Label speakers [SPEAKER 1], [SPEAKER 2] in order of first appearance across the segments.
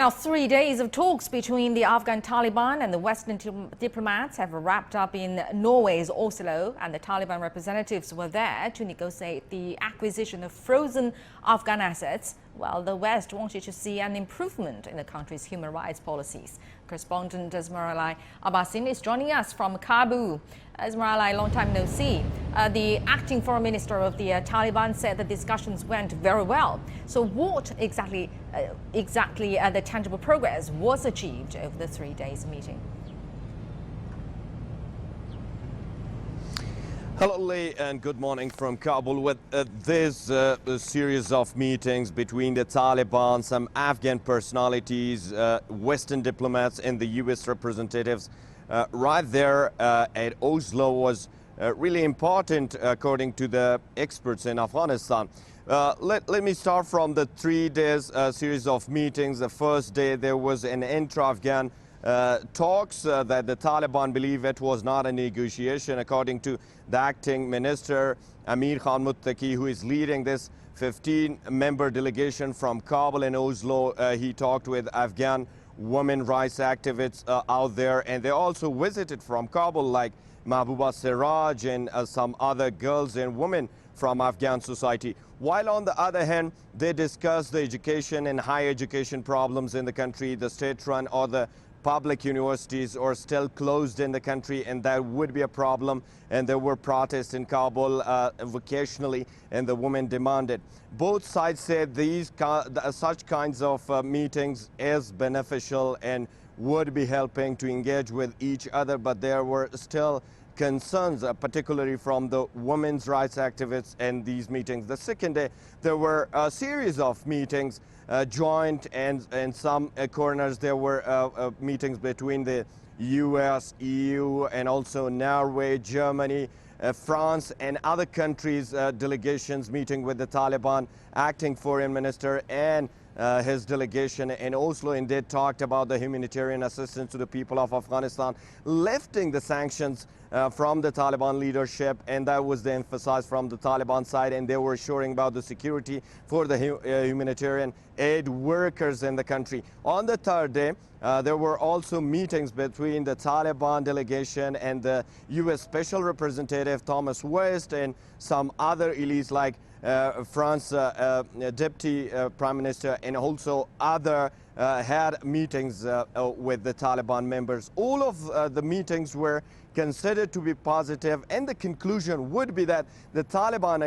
[SPEAKER 1] Now, 3 days of talks between the Afghan Taliban and the Western diplomats have wrapped up in Norway's Oslo, and the Taliban representatives were there to negotiate the acquisition of frozen Afghan assets, while the West wanted to see an improvement in the country's human rights policies. Correspondent Zmaryalai Abasin is joining us from Kabul. Zmaryalai, long time no see. The acting foreign minister of the Taliban said the discussions went very well. So what exactly the tangible progress was achieved over the 3 days meeting?
[SPEAKER 2] Hello, Lee, and good morning from Kabul. With this series of meetings between the Taliban, some Afghan personalities, Western diplomats, and the U.S. representatives, right there at Oslo was really important, according to the experts in Afghanistan. Let me start from the 3 days series of meetings. The first day there was an intra-Afghan talks that the Taliban believe it was not a negotiation. According to the acting minister, Amir Khan Muttaqi, who is leading this 15-member delegation from Kabul and Oslo, he talked with Afghan women rights activists out there, and they also visited from Kabul, like Mahbuba Siraj and some other girls and women from Afghan society. While on the other hand, they discussed the education and higher education problems in the country. The state-run or the public universities are still closed in the country, and that would be a problem. And there were protests in Kabul vocationally, and the women demanded. Both sides said such kinds of meetings is beneficial and would be helping to engage with each other, but there were still concerns, particularly from the women's rights activists in these meetings. The second day, there were a series of meetings joint, and in some corners there were meetings between the US, EU, and also Norway, Germany, France, and other countries' delegations meeting with the Taliban acting foreign minister and his delegation in Oslo, and they talked about the humanitarian assistance to the people of Afghanistan, lifting the sanctions from the Taliban leadership, and that was the emphasis from the Taliban side, and they were assuring about the security for the humanitarian aid workers in the country. On the third day, there were also meetings between the Taliban delegation and the U.S. Special Representative Thomas West and some other elites like France Deputy Prime Minister, and also other had meetings with the Taliban members. All of the meetings were considered to be positive, and the conclusion would be that the Taliban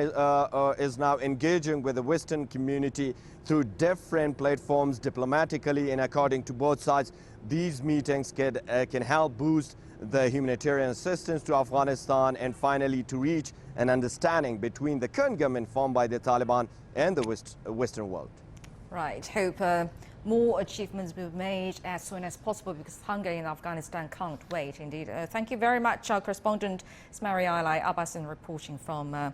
[SPEAKER 2] is now engaging with the Western community through different platforms diplomatically, and according to both sides, these meetings can help boost the humanitarian assistance to Afghanistan, and finally to reach an understanding between the current government formed by the Taliban and the Western world.
[SPEAKER 1] Right. Hope more achievements will be made as soon as possible, because hunger in Afghanistan can't wait, indeed. Thank you very much, our correspondent Zmaryalai Abasin, reporting from